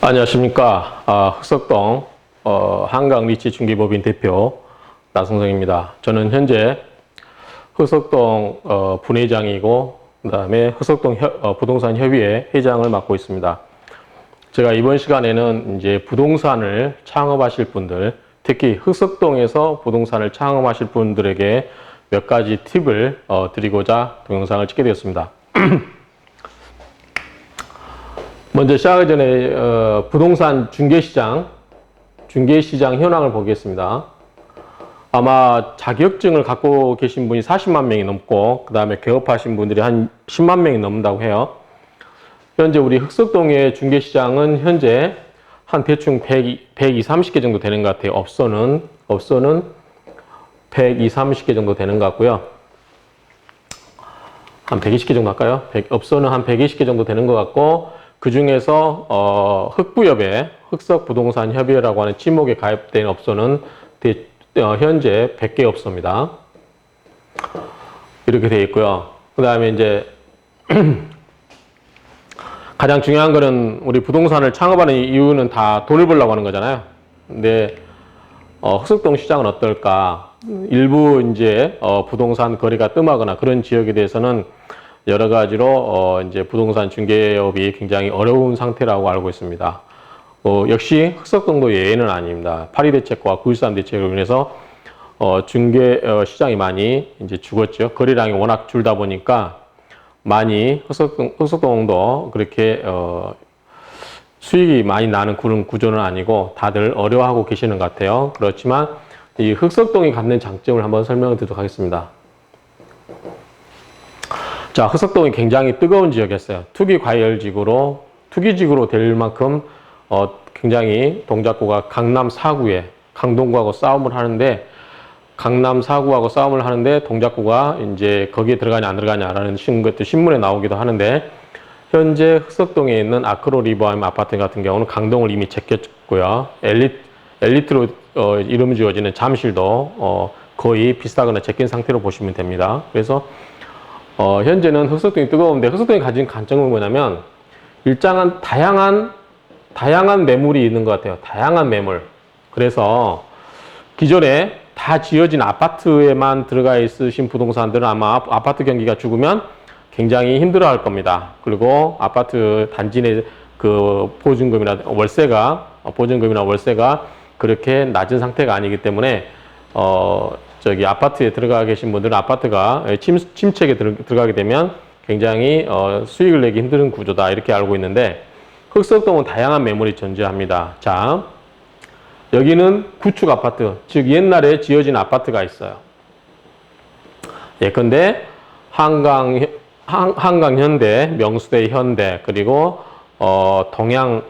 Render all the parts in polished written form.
안녕하십니까. 흑석동 한강리치중개법인 대표 나성성입니다. 저는 현재 흑석동 분회장이고 그 다음에 흑석동 부동산 협의회 회장을 맡고 있습니다. 제가 이번 시간에는 이제 부동산을 창업하실 분들, 특히 흑석동에서 부동산을 창업하실 분들에게 몇 가지 팁을 드리고자 동영상을 찍게 되었습니다. 먼저 시작하기 전에 부동산 중개시장 현황을 보겠습니다. 아마 자격증을 갖고 계신 분이 40만 명이 넘고 그 다음에 개업하신 분들이 한 10만 명이 넘는다고 해요. 현재 우리 흑석동의 중개시장은 현재 한 대충 120, 30개 정도 되는 것 같아요. 업소는 120, 30개 정도 되는 것 같고요. 한 120개 정도 할까요? 업소는 한 120개 정도 되는 것 같고, 그 중에서 흑부협회, 흑석부동산협의회라고 하는 지목에 가입된 업소는 현재 100개 업소입니다. 이렇게 되어 있고요. 그 다음에 이제 가장 중요한 거는 우리 부동산을 창업하는 이유는 다 돈을 벌려고 하는 거잖아요. 근데 흑석동 시장은 어떨까? 일부 이제 부동산 거래가 뜸하거나 그런 지역에 대해서는 여러 가지로 이제 부동산 중개업이 굉장히 어려운 상태라고 알고 있습니다. 역시 흑석동도 예외는 아닙니다. 8.2 대책과 9.13 대책으로 인해서 중개 시장이 많이 이제 죽었죠. 거래량이 워낙 줄다 보니까 많이 흑석동도 그렇게 수익이 많이 나는 그런 구조는 아니고 다들 어려워하고 계시는 것 같아요. 그렇지만 이 흑석동이 갖는 장점을 한번 설명을 드리도록 하겠습니다. 자, 흑석동이 굉장히 뜨거운 지역이었어요. 투기지구로 될 만큼 굉장히 동작구가 강남 4구에 강동구하고 싸움을 하는데, 동작구가 이제 거기에 들어가냐 안 들어가냐라는 것도 신문에 나오기도 하는데, 현재 흑석동에 있는 아크로 리버하임 아파트 같은 경우는 강동을 이미 제꼈고요. 엘리트로 이름 지어지는 잠실도 거의 비슷하거나 제낀 상태로 보시면 됩니다. 그래서 현재는 흑석동이 뜨거운데, 흑석동이 가진 관점은 뭐냐면 일정한 다양한 매물이 있는 것 같아요. 다양한 매물. 그래서 기존에 다 지어진 아파트에만 들어가 있으신 부동산들은 아마 아파트 경기가 죽으면 굉장히 힘들어 할 겁니다. 그리고 아파트 단지 내 그 보증금이나 월세가 그렇게 낮은 상태가 아니기 때문에 아파트에 들어가 계신 분들은 아파트가 침체에 들어가게 되면 굉장히 수익을 내기 힘든 구조다, 이렇게 알고 있는데, 흑석동은 다양한 매물이 존재합니다. 자, 여기는 구축 아파트, 즉 옛날에 지어진 아파트가 있어요. 예컨대 한강현대, 명수대 현대, 그리고 동양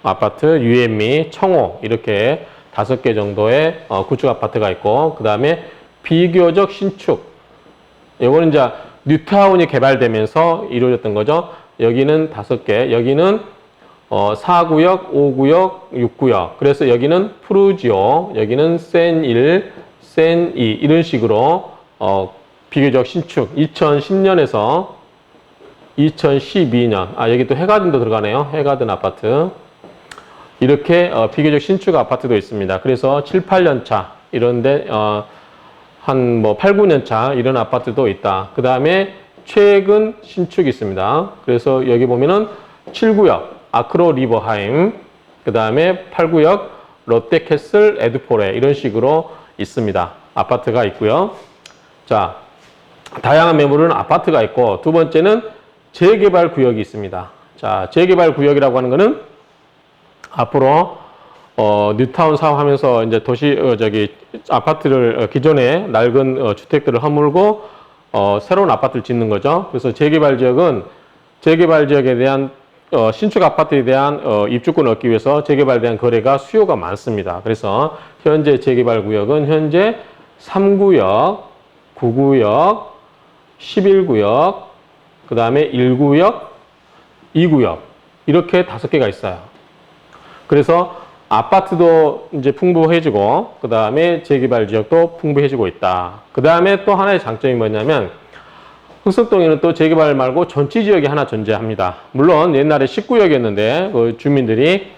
아파트, 유앤미, 청호, 이렇게 5개 정도의 구축 아파트가 있고, 그 다음에 비교적 신축. 이거는 이제 뉴타운이 개발되면서 이루어졌던 거죠. 여기는 5개. 여기는 4구역, 5구역, 6구역. 그래서 여기는 푸르지오, 여기는 센1, 센2 이런 식으로 비교적 신축. 2010년에서 2012년. 여기 또 해가든도 들어가네요. 해가든 아파트. 이렇게 비교적 신축 아파트도 있습니다. 그래서 7, 8년 차 이런데 한 8, 9년 차 이런 아파트도 있다. 그 다음에 최근 신축이 있습니다. 그래서 여기 보면은 7구역 아크로 리버하임, 그 다음에 8구역 롯데캐슬 에드포레, 이런 식으로 있습니다. 아파트가 있고요. 자, 다양한 매물은 아파트가 있고, 두 번째는 재개발 구역이 있습니다. 자, 재개발 구역이라고 하는 거는 앞으로 뉴타운 사업하면서 이제 아파트를 기존의 낡은 주택들을 허물고 새로운 아파트를 짓는 거죠. 그래서 재개발 지역에 대한 신축 아파트에 대한 입주권을 얻기 위해서 재개발에 대한 거래가 수요가 많습니다. 그래서 현재 재개발 구역은 현재 3구역, 9구역, 11구역, 그 다음에 1구역, 2구역, 이렇게 5개가 있어요. 그래서 아파트도 이제 풍부해지고, 그 다음에 재개발 지역도 풍부해지고 있다. 그 다음에 또 하나의 장점이 뭐냐면, 흑석동에는 또 재개발 말고 전치 지역이 하나 존재합니다. 물론 옛날에 19역이었는데 그 주민들이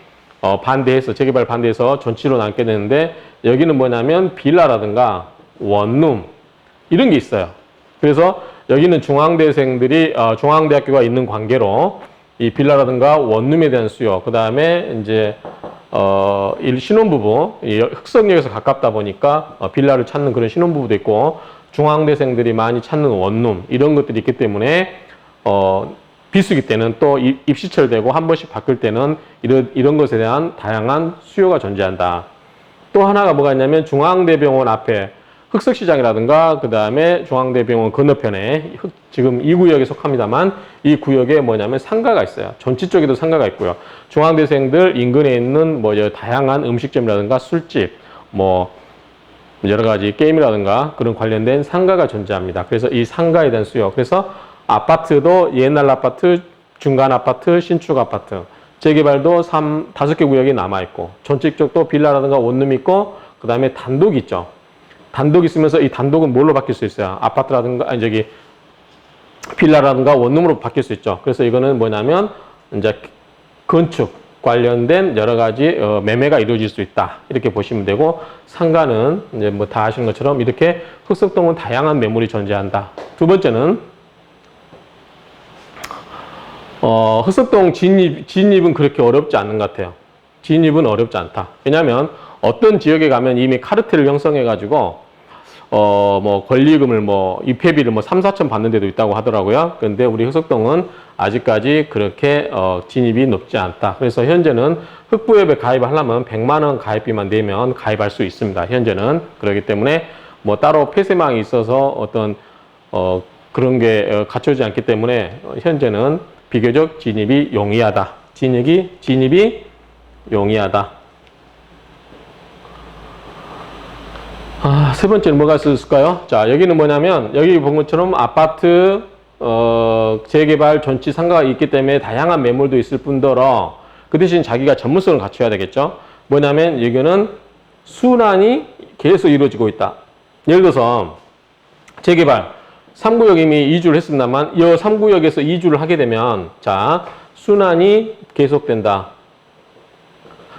반대해서 재개발 반대해서 전치로 남게 되는데 여기는 뭐냐면 빌라라든가 원룸 이런 게 있어요. 그래서 여기는 중앙대생들이 중앙대학교가 있는 관계로 이 빌라라든가 원룸에 대한 수요, 그 다음에 이제 신혼부부, 이 흑석역에서 가깝다 보니까 빌라를 찾는 그런 신혼부부도 있고 중앙대생들이 많이 찾는 원룸 이런 것들이 있기 때문에 비수기 때는 또 입시철되고 한 번씩 바뀔 때는 이런 것에 대한 다양한 수요가 존재한다. 또 하나가 뭐가 있냐면 중앙대병원 앞에 흑석시장이라든가 그 다음에 중앙대병원 건너편에 지금 이 구역에 속합니다만 이 구역에 뭐냐면 상가가 있어요. 전치 쪽에도 상가가 있고요. 중앙대생들 인근에 있는 뭐 다양한 음식점이라든가 술집 뭐 여러 가지 게임이라든가 그런 관련된 상가가 존재합니다. 그래서 이 상가에 대한 수요. 그래서 아파트도 옛날 아파트, 중간 아파트, 신축 아파트, 재개발도 5개 구역이 남아있고 전체 쪽도 빌라라든가 원룸 있고 그 다음에 단독이 있죠. 단독 있으면서 이 단독은 뭘로 바뀔 수 있어요? 아파트라든가 빌라라든가 원룸으로 바뀔 수 있죠. 그래서 이거는 뭐냐면 이제 건축 관련된 여러 가지 매매가 이루어질 수 있다. 이렇게 보시면 되고 상가는 이제 뭐 다 아시는 것처럼 이렇게 흑석동은 다양한 매물이 존재한다. 두 번째는 흑석동 진입은 그렇게 어렵지 않은 것 같아요. 진입은 어렵지 않다. 왜냐하면 어떤 지역에 가면 이미 카르텔을 형성해가지고 뭐 권리금을 입회비를 3, 4천 받는 데도 있다고 하더라고요. 그런데 우리 흑석동은 아직까지 그렇게 진입이 높지 않다. 그래서 현재는 흑부협에 가입을 하려면 100만 원 가입비만 내면 가입할 수 있습니다. 현재는 그렇기 때문에 뭐 따로 폐쇄망이 있어서 어떤 그런 게 갖춰지지 않기 때문에 현재는 비교적 진입이 용이하다. 진입이 용이하다. 세 번째는 뭐가 있을까요? 자, 여기는 뭐냐면, 여기 본 것처럼 아파트, 재개발, 전치 상가가 있기 때문에 다양한 매물도 있을 뿐더러 그 대신 자기가 전문성을 갖춰야 되겠죠? 뭐냐면, 여기는 순환이 계속 이루어지고 있다. 예를 들어서, 재개발, 3구역 이미 이주를 했습니다만, 이 3구역에서 이주를 하게 되면, 자, 순환이 계속된다.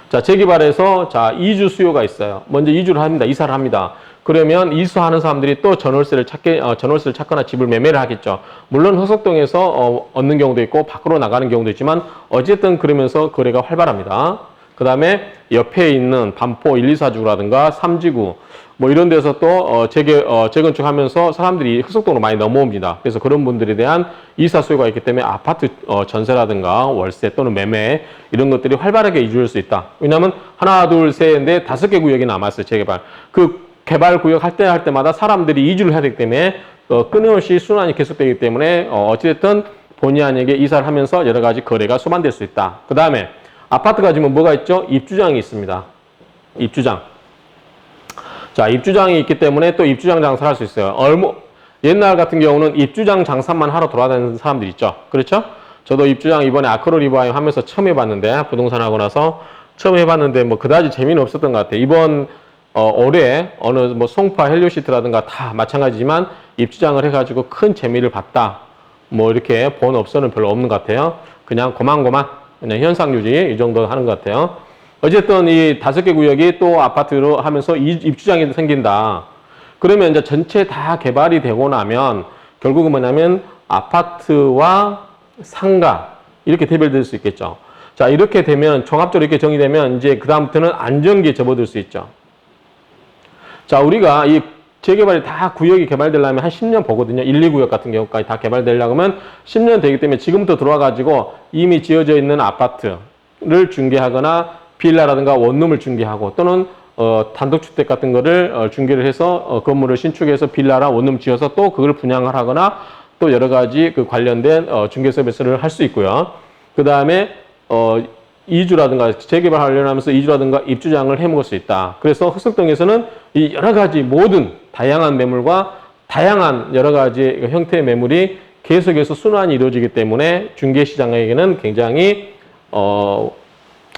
자, 재개발에서 자, 이주 수요가 있어요. 먼저 이주를 합니다. 이사를 합니다. 그러면 이수하는 사람들이 또 전월세를 찾거나 집을 매매를 하겠죠. 물론 흑석동에서 얻는 경우도 있고 밖으로 나가는 경우도 있지만 어쨌든 그러면서 거래가 활발합니다. 그 다음에 옆에 있는 반포 1, 2, 4주라든가 3지구 뭐 이런 데서 또 재건축하면서 사람들이 흑석동으로 많이 넘어옵니다. 그래서 그런 분들에 대한 이사 수요가 있기 때문에 아파트 전세라든가 월세 또는 매매 이런 것들이 활발하게 이주할 수 있다. 왜냐하면 하나, 둘, 셋, 넷, 5개 구역이 남았어요. 재개발. 그 개발 구역 할 때마다 사람들이 이주를 해야 되기 때문에 끊임없이 순환이 계속되기 때문에 어찌됐든 본의 아니게 이사를 하면서 여러 가지 거래가 수반될 수 있다. 그 다음에 아파트가 지금 뭐가 있죠? 입주장이 있습니다. 입주장. 자, 입주장이 있기 때문에 또 입주장 장사를 할 수 있어요. 옛날 같은 경우는 입주장 장사만 하러 돌아다니는 사람들 있죠. 그렇죠? 저도 입주장 이번에 아크로 리바임 하면서 처음 해봤는데, 부동산 하고 나서 처음 해봤는데, 뭐, 그다지 재미는 없었던 것 같아요. 이번, 올해, 어느, 뭐, 송파 헬리오시티라든가 다 마찬가지지만, 입주장을 해가지고 큰 재미를 봤다. 뭐, 이렇게 본 업소는 별로 없는 것 같아요. 그냥 고만고만, 그냥 현상 유지, 이 정도 하는 것 같아요. 어쨌든 이 5개 구역이 또 아파트로 하면서 입주장이 생긴다. 그러면 이제 전체 다 개발이 되고 나면 결국은 뭐냐면 아파트와 상가 이렇게 대별될 수 있겠죠. 자, 이렇게 되면 종합적으로 이렇게 정의되면 이제 그다음부터는 안정기에 접어들 수 있죠. 자, 우리가 이 재개발이 다 구역이 개발되려면 한 10년 보거든요. 1, 2구역 같은 경우까지 다 개발되려고 하면 10년 되기 때문에 지금부터 들어와가지고 이미 지어져 있는 아파트를 중개하거나 빌라라든가 원룸을 중개하고 또는 단독주택 같은 거를 중개를 해서 건물을 신축해서 빌라랑 원룸 지어서 또 그걸 분양을 하거나 또 여러 가지 그 관련된 중개 서비스를 할 수 있고요. 그 다음에 이주라든가 재개발하려면서 이주라든가 입주장을 해먹을 수 있다. 그래서 흑석동에서는 이 여러 가지 모든 다양한 매물과 다양한 여러 가지 형태의 매물이 계속해서 순환이 이루어지기 때문에 중개시장에게는 굉장히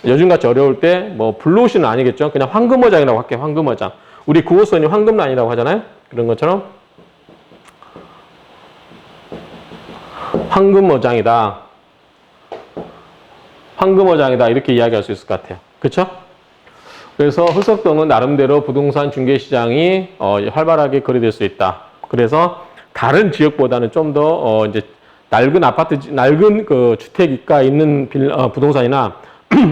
요즘같이 어려울 때 뭐 블루오션은 아니겠죠. 그냥 황금어장이라고 할게요. 황금어장. 우리 9호선이 황금라인이라고 하잖아요. 그런 것처럼 황금어장이다. 황금어장이다. 이렇게 이야기할 수 있을 것 같아요. 그렇죠? 그래서 흑석동은 나름대로 부동산 중개시장이 활발하게 거래될 수 있다. 그래서 다른 지역보다는 좀 더 이제 낡은 아파트, 낡은 그 주택가 있는 부동산이나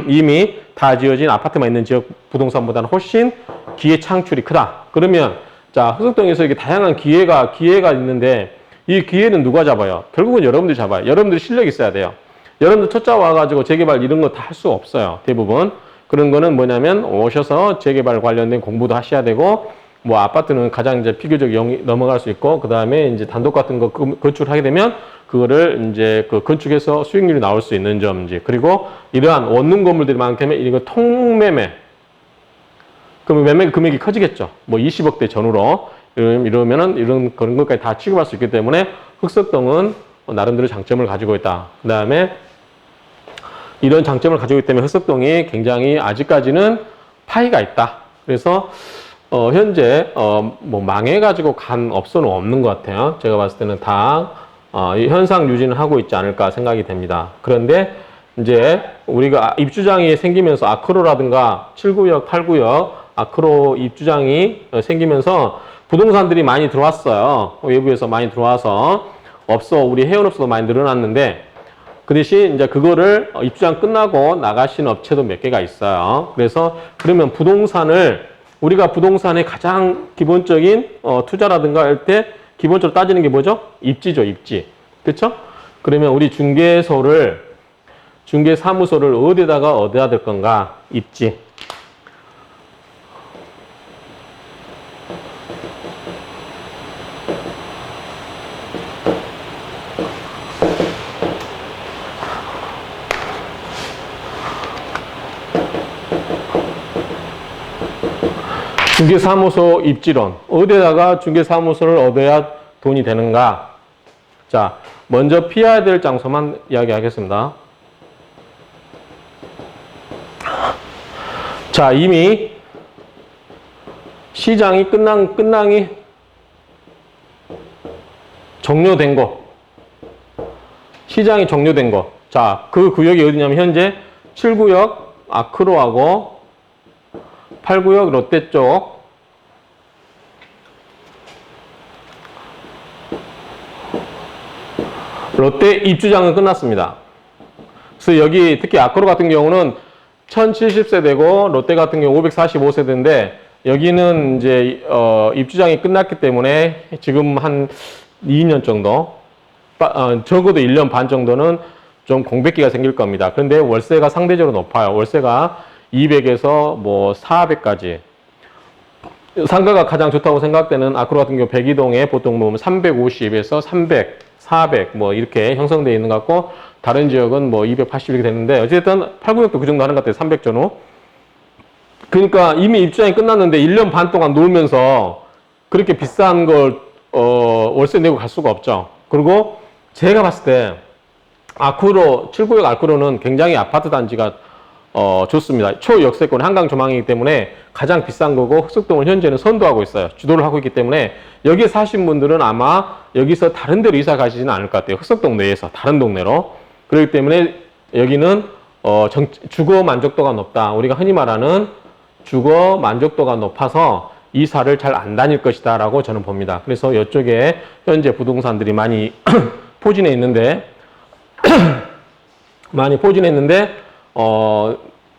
이미 다 지어진 아파트만 있는 지역 부동산보다는 훨씬 기회 창출이 크다. 그러면 자, 흑석동에서 이게 다양한 기회가 있는데 이 기회는 누가 잡아요? 결국은 여러분들이 잡아요. 여러분들이 실력이 있어야 돼요. 여러분들 첫째 와가지고 재개발 이런 거 다 할 수 없어요. 대부분. 그런 거는 뭐냐면 오셔서 재개발 관련된 공부도 하셔야 되고 뭐 아파트는 가장 이제 비교적 넘어갈 수 있고 그 다음에 이제 단독 같은 거 건축을 하게 되면 그거를 이제 그 건축에서 수익률이 나올 수 있는 점인지 그리고 이러한 원룸 건물들이 많기 때문에 이거 통매매 그러면 매매 금액이 커지겠죠. 뭐 20억대 전후로 이러면은 이런 그런 것까지 다 취급할 수 있기 때문에 흑석동은 나름대로 장점을 가지고 있다. 그 다음에 이런 장점을 가지고 있기 때문에 흑석동이 굉장히 아직까지는 파이가 있다. 그래서 현재 뭐 망해가지고 간 업소는 없는 것 같아요. 제가 봤을 때는 다 현상 유지는 하고 있지 않을까 생각이 됩니다. 그런데 이제 우리가 입주장이 생기면서 아크로라든가 7구역, 8구역 아크로 입주장이 생기면서 부동산들이 많이 들어왔어요. 외부에서 많이 들어와서 우리 해운업소도 많이 늘어났는데 그 대신 이제 그거를 입주장 끝나고 나가시는 업체도 몇 개가 있어요. 그래서 그러면 우리가 부동산의 가장 기본적인 투자라든가 할 때 기본적으로 따지는 게 뭐죠? 입지죠, 입지. 그렇죠? 그러면 우리 중개사무소를 어디에다가 얻어야 될 건가? 입지. 중개사무소 입지론. 어디에다가 중개사무소를 얻어야 돈이 되는가? 자, 먼저 피해야 될 장소만 이야기하겠습니다. 자, 이미 시장이 끝낭이 종료된 곳. 시장이 종료된 곳. 자, 그 구역이 어디냐면 현재 7구역 아크로하고 8구역 롯데 쪽 롯데 입주장은 끝났습니다. 그래서 여기 특히 아크로 같은 경우는 1070세대고 롯데 같은 경우 545세대인데 여기는 이제 입주장이 끝났기 때문에 지금 한 2년 정도 적어도 1년 반 정도는 좀 공백기가 생길 겁니다. 그런데 월세가 상대적으로 높아요. 월세가 200에서 뭐 400까지. 상가가 가장 좋다고 생각되는 아크로 같은 경우 백이동에 보통 보면 350에서 300, 400 뭐 이렇게 형성되어 있는 것 같고 다른 지역은 뭐 280 이렇게 되는데 어쨌든 8구역도 그 정도 하는 것 같아요. 300 전후. 그러니까 이미 입주장이 끝났는데 1년 반 동안 놀면서 그렇게 비싼 걸 월세 내고 갈 수가 없죠. 그리고 제가 봤을 때 아크로 7구역 아크로는 굉장히 아파트 단지가 좋습니다. 초역세권 한강 조망이기 때문에 가장 비싼 거고 흑석동을 현재는 선도하고 있어요. 주도를 하고 있기 때문에 여기에 사신 분들은 아마 여기서 다른 데로 이사 가시지는 않을 것 같아요. 흑석동 내에서 다른 동네로. 그렇기 때문에 여기는 주거 만족도가 높다. 우리가 흔히 말하는 주거 만족도가 높아서 이사를 잘 안 다닐 것이다 라고 저는 봅니다. 그래서 이쪽에 현재 부동산들이 많이 포진해 있는데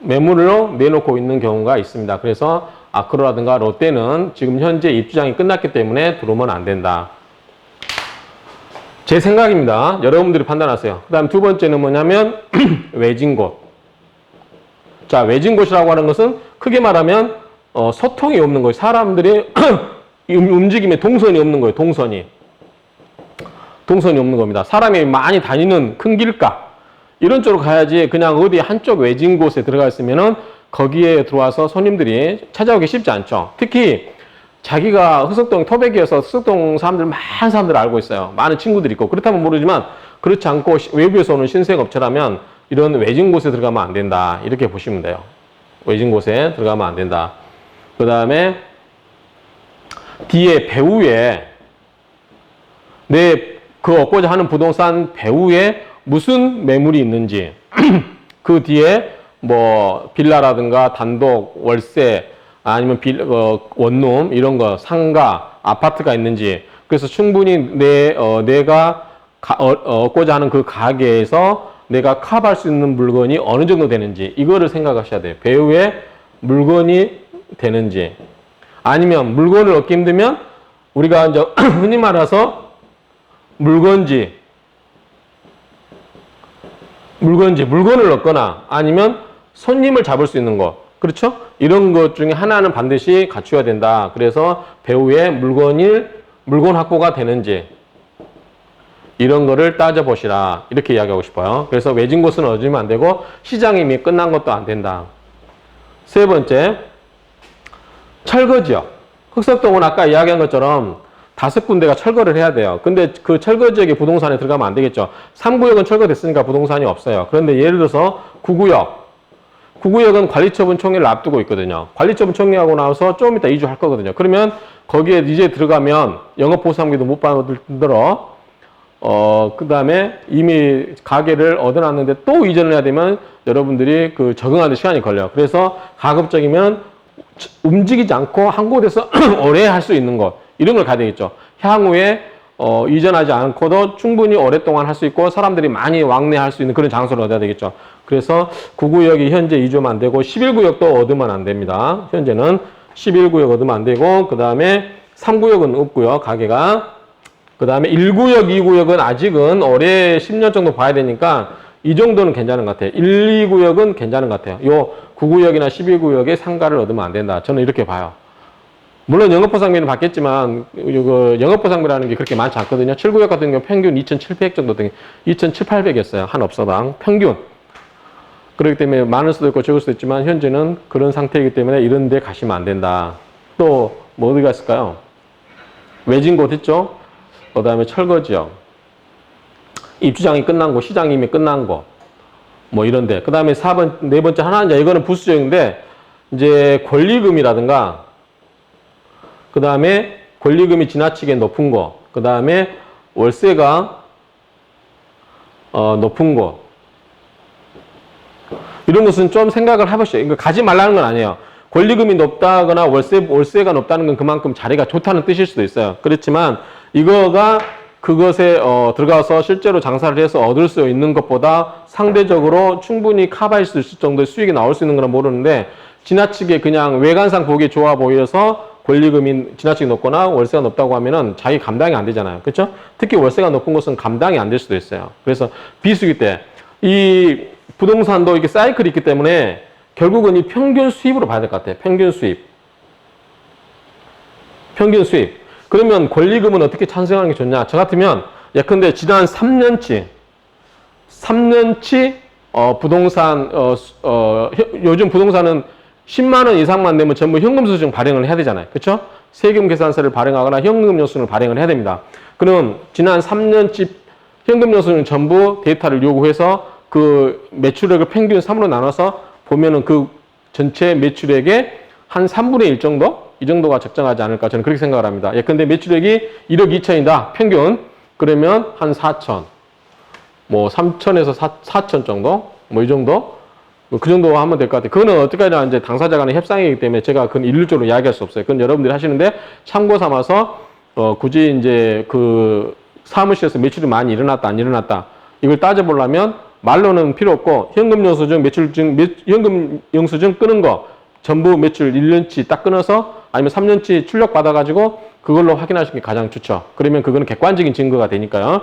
매물로 내놓고 있는 경우가 있습니다. 그래서 아크로라든가 롯데는 지금 현재 입주장이 끝났기 때문에 들어오면 안 된다. 제 생각입니다. 여러분들이 판단하세요. 그 다음 두 번째는 뭐냐면 외진 곳. 자, 외진 곳이라고 하는 것은 크게 말하면 소통이 없는 거예요. 사람들의 움직임에 동선이 없는 거예요. 동선이 없는 겁니다. 사람이 많이 다니는 큰 길가 이런 쪽으로 가야지 그냥 어디 한쪽 외진 곳에 들어가 있으면은 거기에 들어와서 손님들이 찾아오기 쉽지 않죠. 특히 자기가 흑석동 토백이어서 흑석동 많은 사람들 알고 있어요. 많은 친구들이 있고 그렇다면 모르지만 그렇지 않고 외부에서 오는 신생업체라면 이런 외진 곳에 들어가면 안 된다. 이렇게 보시면 돼요. 외진 곳에 들어가면 안 된다. 그 다음에 뒤에 배후에 내 그 얻고자 하는 부동산 배후에 무슨 매물이 있는지, 그 뒤에 뭐 빌라라든가 단독, 월세, 아니면 원룸 이런 거, 상가, 아파트가 있는지, 그래서 충분히 내가 얻고자 하는 그 가게에서 내가 커버할 수 있는 물건이 어느 정도 되는지, 이거를 생각하셔야 돼요. 배후에 물건이 되는지, 아니면 물건을 얻기 힘들면 우리가 이제 흔히 말해서 물건을 얻거나 아니면 손님을 잡을 수 있는 거, 그렇죠? 이런 것 중에 하나는 반드시 갖춰야 된다. 그래서 배후에 물건 확보가 되는지 이런 거를 따져보시라, 이렇게 이야기하고 싶어요. 그래서 외진 곳은 얻으면 안 되고 시장이 이미 끝난 것도 안 된다. 세 번째, 철거지역. 흑석동은 아까 이야기한 것처럼 5군데가 철거를 해야 돼요. 근데 그 철거지역에 부동산에 들어가면 안 되겠죠. 3구역은 철거됐으니까 부동산이 없어요. 그런데 예를 들어서 9구역은 관리처분 총회를 앞두고 있거든요. 관리처분 총회하고 나서 좀 이따 이주할 거거든요. 그러면 거기에 이제 들어가면 영업보상비도 못 받들어, 그 다음에 이미 가게를 얻어놨는데 또 이전을 해야 되면 여러분들이 그 적응하는 시간이 걸려요. 그래서 가급적이면 움직이지 않고 한 곳에서 오래 할 수 있는 것, 이런 걸 가야 되겠죠. 향후에 이전하지 않고도 충분히 오랫동안 할 수 있고 사람들이 많이 왕래할 수 있는 그런 장소를 얻어야 되겠죠. 그래서 9구역이 현재 이주면 안 되고 11구역도 얻으면 안 됩니다. 현재는 11구역 얻으면 안 되고, 그 다음에 3구역은 없고요, 가게가. 그 다음에 1구역, 2구역은 아직은 올해 10년 정도 봐야 되니까 이 정도는 괜찮은 것 같아요. 1, 2구역은 괜찮은 것 같아요. 요 9구역이나 11구역에 상가를 얻으면 안 된다. 저는 이렇게 봐요. 물론 영업보상비는 받겠지만 영업보상비라는 게 그렇게 많지 않거든요. 7구역 같은 경우 평균 2,700 정도 되게 2,700이었어요. 한 업소당 평균. 그렇기 때문에 많을 수도 있고 적을 수도 있지만 현재는 그런 상태이기 때문에 이런 데 가시면 안 된다. 또 뭐 어디가 있을까요? 외진 곳 있죠? 그 다음에 철거지역, 입주장이 끝난 곳, 시장이 이미 끝난 곳, 뭐 이런데. 그 다음에 네 번째 하나는 이거는 부수적인데 이제 권리금이라든가, 그 다음에 권리금이 지나치게 높은 거, 그 다음에 월세가 높은 거, 이런 것은 좀 생각을 해보시죠. 이거 가지 말라는 건 아니에요. 권리금이 높다거나 월세가 높다는 건 그만큼 자리가 좋다는 뜻일 수도 있어요. 그렇지만 이거가 그것에 들어가서 실제로 장사를 해서 얻을 수 있는 것보다 상대적으로 충분히 커버할 수 있을 정도의 수익이 나올 수 있는 건 모르는데, 지나치게 그냥 외관상 보기 좋아 보여서 권리금이 지나치게 높거나 월세가 높다고 하면은 자기 감당이 안 되잖아요. 그렇죠? 특히 월세가 높은 곳은 감당이 안 될 수도 있어요. 그래서 비수기 때 이 부동산도 이렇게 사이클이 있기 때문에 결국은 이 평균 수입으로 봐야 될 것 같아요. 평균 수입. 그러면 권리금은 어떻게 찬성하는 게 좋냐? 저 같으면 예컨대 지난 3년치 부동산 요즘 부동산은 10만 원 이상만 내면 전부 현금수증 발행을 해야 되잖아요. 그렇죠? 세금 계산서를 발행하거나 현금 영수증을 발행을 해야 됩니다. 그럼 지난 3년치 현금 영수증 전부 데이터를 요구해서 그 매출액을 평균 3으로 나눠서 보면은 그 전체 매출액의 한 3분의 1 정도? 이 정도가 적정하지 않을까, 저는 그렇게 생각을 합니다. 예컨대 매출액이 1억 2천이다, 평균. 그러면 한 4천. 뭐 3천에서 4천 정도? 뭐 이 정도? 뭐 그 정도 하면 될 것 같아요. 그거는 어떻게 하냐, 이제 당사자 간의 협상이기 때문에 제가 그건 일률적으로 이야기할 수 없어요. 그건 여러분들이 하시는데 참고 삼아서, 굳이 이제 그 사무실에서 매출이 많이 일어났다, 안 일어났다, 이걸 따져보려면 말로는 필요 없고, 현금 영수증 끄는 거, 전부 매출 1년치 딱 끊어서 아니면 3년치 출력 받아가지고 그걸로 확인하시는 게 가장 좋죠. 그러면 그거는 객관적인 증거가 되니까요.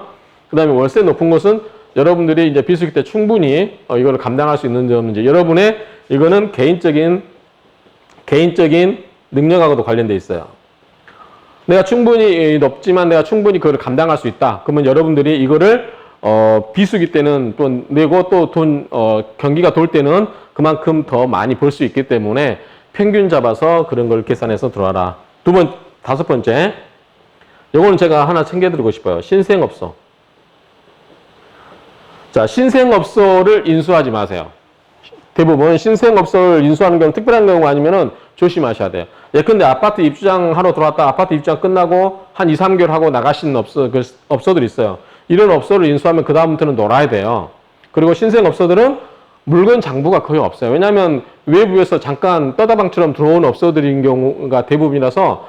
그 다음에 월세 높은 곳은 여러분들이 이제 비수기 때 충분히 이거를 감당할 수 있는지 없는지, 여러분의 이거는 개인적인 능력하고도 관련돼 있어요. 내가 충분히 높지만 내가 충분히 그걸 감당할 수 있다. 그러면 여러분들이 이거를 비수기 때는 또 내고 또 경기가 돌 때는 그만큼 더 많이 벌 수 있기 때문에 평균 잡아서 그런 걸 계산해서 들어와라. 다섯 번째. 요거는 제가 하나 챙겨드리고 싶어요. 신생업소. 자, 신생업소를 인수하지 마세요. 대부분 신생업소를 인수하는 경우 특별한 경우 아니면은 조심하셔야 돼요. 예컨대 아파트 입주장하러 들어왔다 아파트 입주장 끝나고 한 2, 3개월 하고 나가시는 업소들이 있어요. 이런 업소를 인수하면 그 다음부터는 놀아야 돼요. 그리고 신생업소들은 물건 장부가 거의 없어요. 왜냐하면 외부에서 잠깐 떠다방처럼 들어온 업소들인 경우가 대부분이라서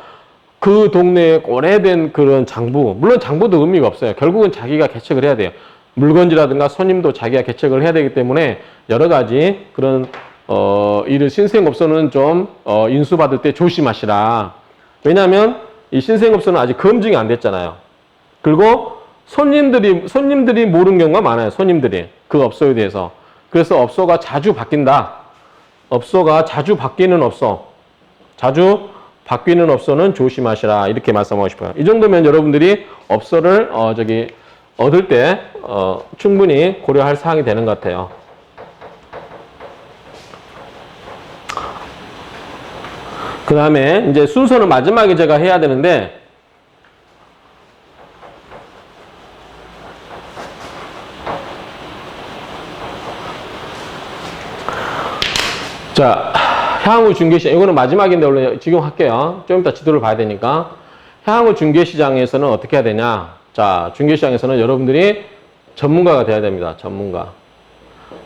그 동네에 오래된 그런 장부, 물론 장부도 의미가 없어요. 결국은 자기가 개척을 해야 돼요. 물건지라든가 손님도 자기가 개척을 해야 되기 때문에 여러 가지 그런 이런 신생업소는 좀 인수받을 때 조심하시라. 왜냐하면 이 신생업소는 아직 검증이 안 됐잖아요. 그리고 손님들이 모르는 경우가 많아요. 손님들이 그 업소에 대해서. 그래서 업소가 자주 바뀐다. 업소가 자주 바뀌는 업소는 조심하시라. 이렇게 말씀하고 싶어요. 이 정도면 여러분들이 업소를 얻을 때 충분히 고려할 사항이 되는 것 같아요. 그 다음에 이제 순서는 마지막에 제가 해야 되는데, 자, 향후 중개시장, 이거는 마지막인데 원래 지금 할게요. 좀 이따 지도를 봐야 되니까. 향후 중개시장에서는 어떻게 해야 되냐? 자, 중개시장에서는 여러분들이 전문가가 돼야 됩니다. 전문가.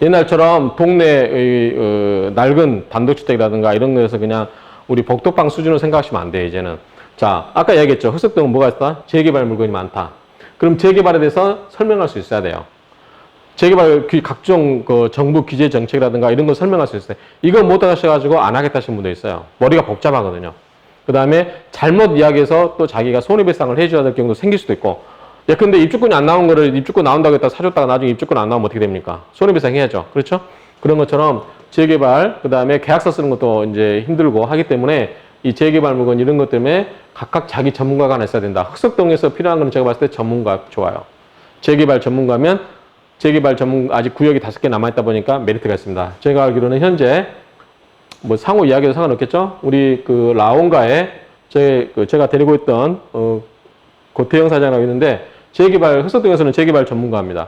옛날처럼 동네의 낡은 단독주택이라든가 이런 거에서 그냥 우리 복덕방 수준으로 생각하시면 안 돼요, 이제는. 자, 아까 얘기했죠. 흑석동은 뭐가 있다? 재개발 물건이 많다. 그럼 재개발에 대해서 설명할 수 있어야 돼요. 재개발 각종 그 정부 규제 정책이라든가 이런 거 설명할 수 있어요. 이거 못 하셔가지고 안 하겠다 하시는 분도 있어요. 머리가 복잡하거든요. 그 다음에 잘못 이야기해서 또 자기가 손해배상을 해줘야 될 경우도 생길 수도 있고. 예컨대 입주권이 안 나온 거를 입주권 나온다고 했다가 사줬다가 나중에 입주권 안 나오면 어떻게 됩니까? 손해배상 해야죠. 그렇죠? 그런 것처럼 재개발, 그 다음에 계약서 쓰는 것도 이제 힘들고 하기 때문에 이 재개발 물건 이런 것 때문에 각각 자기 전문가가 하나 있어야 된다. 흑석동에서 필요한 거는 제가 봤을 때 전문가 좋아요. 재개발 전문가면 재개발 아직 구역이 5개 남아있다 보니까 메리트가 있습니다. 제가 알기로는 현재 뭐 상호 이야기도 상관없겠죠? 우리 그 라온가에 제가 데리고 있던 고태영 사장이라고 있는데 흑석동에서는 재개발 전문가입니다.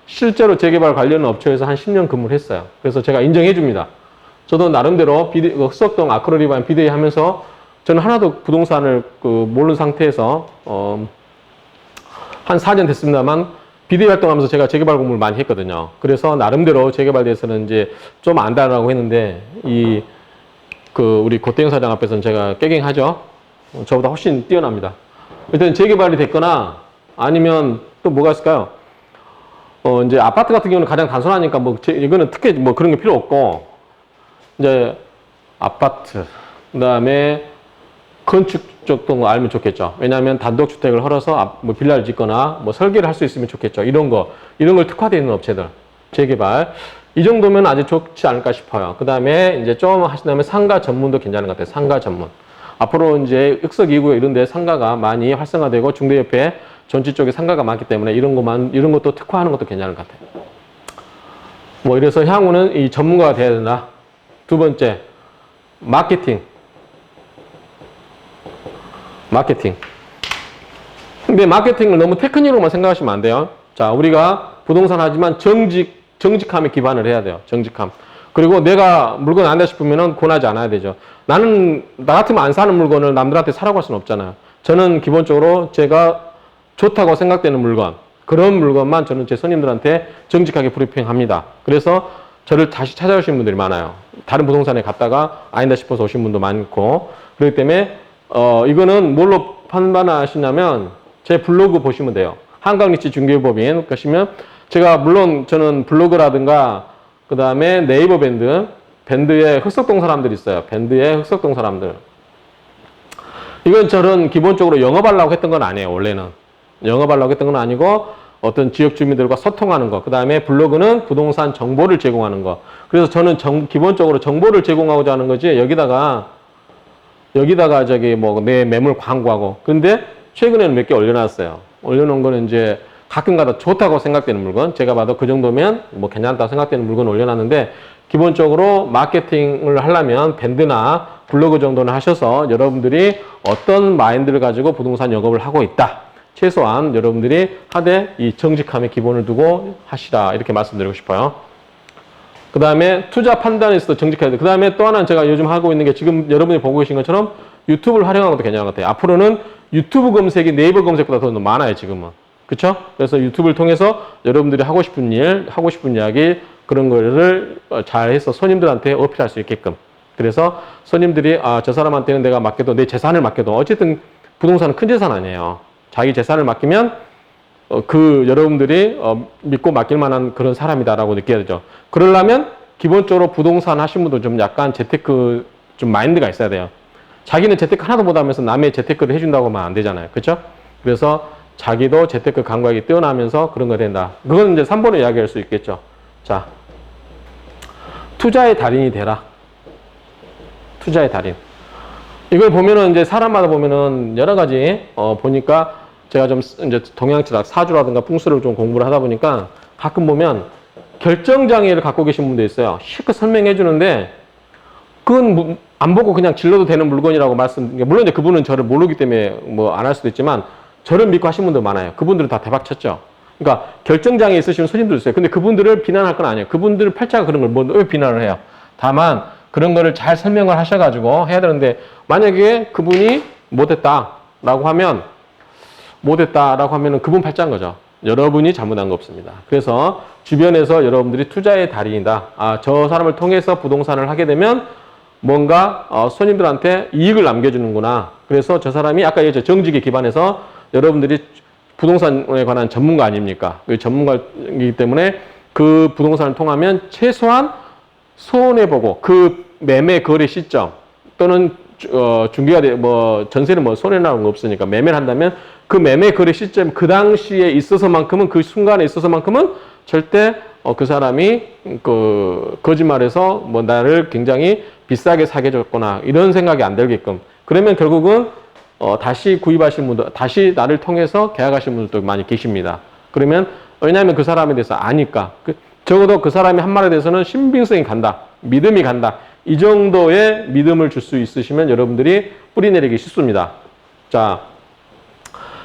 실제로 재개발 관련 업체에서 한 10년 근무를 했어요. 그래서 제가 인정해 줍니다. 저도 나름대로 흑석동 아크로리바인 비대위 하면서 저는 하나도 부동산을 모르는 상태에서 한 4년 됐습니다만 비대위 활동하면서 제가 재개발 공부를 많이 했거든요. 그래서 나름대로 재개발에 대해서는 이제 좀 안다라고 했는데 우리 고태영 사장 앞에서는 제가 깨갱하죠. 저보다 훨씬 뛰어납니다. 일단 재개발이 됐거나 아니면 또 뭐가 있을까요? 이제 아파트 같은 경우는 가장 단순하니까 이거는 특히 뭐 그런 게 필요 없고, 이제 아파트, 그 다음에 건축 쪽도 알면 좋겠죠. 왜냐하면 단독주택을 헐어서 뭐 빌라를 짓거나 뭐 설계를 할 수 있으면 좋겠죠. 이런 걸 특화되어 있는 업체들, 재개발. 이 정도면 아주 좋지 않을까 싶어요. 그 다음에 이제 좀 하신다면 상가 전문도 괜찮은 것 같아요. 상가 전문. 앞으로 이제 흑석 2구 이런 데 상가가 많이 활성화되고 중대협회 전체 쪽에 상가가 많기 때문에 이런 것도 특화하는 것도 괜찮을 것 같아요. 뭐 이래서 향후는 이 전문가가 돼야 된다. 두 번째, 마케팅. 근데 마케팅을 너무 테크닉으로만 생각하시면 안 돼요. 자, 우리가 부동산 하지만 정직함에 기반을 해야 돼요. 정직함. 그리고 내가 물건 안 돼 싶으면은 권하지 않아야 되죠. 나 같으면 안 사는 물건을 남들한테 사라고 할 수는 없잖아요. 저는 기본적으로 제가 좋다고 생각되는 물건, 그런 물건만 저는 제 손님들한테 정직하게 브리핑합니다. 그래서 저를 다시 찾아오시는 분들이 많아요. 다른 부동산에 갔다가 아니다 싶어서 오신 분도 많고. 그렇기 때문에 이거는 뭘로 판단하시냐면 제 블로그 보시면 돼요. 한강리치 중개법인 가시면 물론 저는 블로그라든가 그 다음에 네이버 밴드에 흑석동 사람들이 있어요. 밴드에 흑석동 사람들. 이건 저는 기본적으로 영업하려고 했던 건 아니에요. 원래는 영업하려고 했던 건 아니고 어떤 지역 주민들과 소통하는 거. 그 다음에 블로그는 부동산 정보를 제공하는 거. 그래서 저는 기본적으로 정보를 제공하고자 하는 거지 여기다가 내 매물 광고하고. 근데 최근에는 몇 개 올려놨어요. 올려놓은 거는 이제 가끔가다 좋다고 생각되는 물건, 제가 봐도 그 정도면 뭐 괜찮다고 생각되는 물건 올려놨는데, 기본적으로 마케팅을 하려면 밴드나 블로그 정도는 하셔서 여러분들이 어떤 마인드를 가지고 부동산 영업을 하고 있다. 최소한 여러분들이 하되 이 정직함의 기본을 두고 하시라. 이렇게 말씀드리고 싶어요. 그 다음에 투자 판단에서도 정직해야 돼. 그 다음에 또 하나는 제가 요즘 하고 있는 게 지금 여러분이 보고 계신 것처럼 유튜브를 활용하는 것도 괜찮은 것 같아요. 앞으로는 유튜브 검색이 네이버 검색보다 더 많아요, 지금은. 그쵸? 그래서 유튜브를 통해서 여러분들이 하고 싶은 일, 하고 싶은 이야기, 그런 거를 잘해서 손님들한테 어필할 수 있게끔. 그래서 손님들이, 아, 저 사람한테는 내가 맡겨도, 내 재산을 맡겨도, 어쨌든 부동산은 큰 재산 아니에요. 자기 재산을 맡기면, 여러분들이, 믿고 맡길 만한 그런 사람이다라고 느껴야 되죠. 그러려면, 기본적으로 부동산 하신 분도 좀 약간 재테크, 좀 마인드가 있어야 돼요. 자기는 재테크 하나도 못하면서 남의 재테크를 해준다고 하면 안 되잖아요. 그쵸? 그래서 자기도 재테크 감각이 뛰어나면서 그런 거 된다. 그건 이제 3번을 이야기할 수 있겠죠. 자, 투자의 달인이 되라. 투자의 달인. 이걸 보면은 이제 사람마다 보면은 여러 가지, 보니까 제가 좀 이제 동양철학, 사주라든가 풍수를 좀 공부를 하다 보니까 가끔 보면 결정장애를 갖고 계신 분도 있어요. 실컷 설명해 주는데 그건 안 보고 그냥 질러도 되는 물건이라고 물론 이제 그분은 저를 모르기 때문에 뭐 안 할 수도 있지만 저를 믿고 하신 분들 많아요. 그분들은 다 대박 쳤죠. 그러니까 결정장애 있으신 손님들 있어요. 근데 그분들을 비난할 건 아니에요. 그분들 팔자가 그런 걸 왜 비난을 해요? 다만 그런 거를 잘 설명을 하셔가지고 해야 되는데 만약에 그분이 못했다라고 하면 그분 팔자인 거죠. 여러분이 잘못한 거 없습니다. 그래서 주변에서 여러분들이 투자의 달인이다. 아, 저 사람을 통해서 부동산을 하게 되면 뭔가 손님들한테 이익을 남겨주는구나. 그래서 저 사람이 아까 얘기했죠. 정직에 기반해서 여러분들이 부동산에 관한 전문가 아닙니까? 그 전문가이기 때문에 그 부동산을 통하면 최소한 손해보고 그 매매 거래 시점 또는 중개가 전세는 손해나는 거 없으니까 매매를 한다면 그 매매 거래 시점 그 당시에 있어서만큼은 그 순간에 있어서만큼은 절대 그 사람이 거짓말해서 나를 굉장히 비싸게 사게 줬거나 이런 생각이 안 들게끔 그러면 결국은 다시 구입하신 분들 다시 나를 통해서 계약하신 분들도 많이 계십니다. 그러면 왜냐하면 그 사람에 대해서 아니까 적어도 그 사람이 한 말에 대해서는 신빙성이 간다. 믿음이 간다. 이 정도의 믿음을 줄 수 있으시면 여러분들이 뿌리내리기 쉽습니다. 자,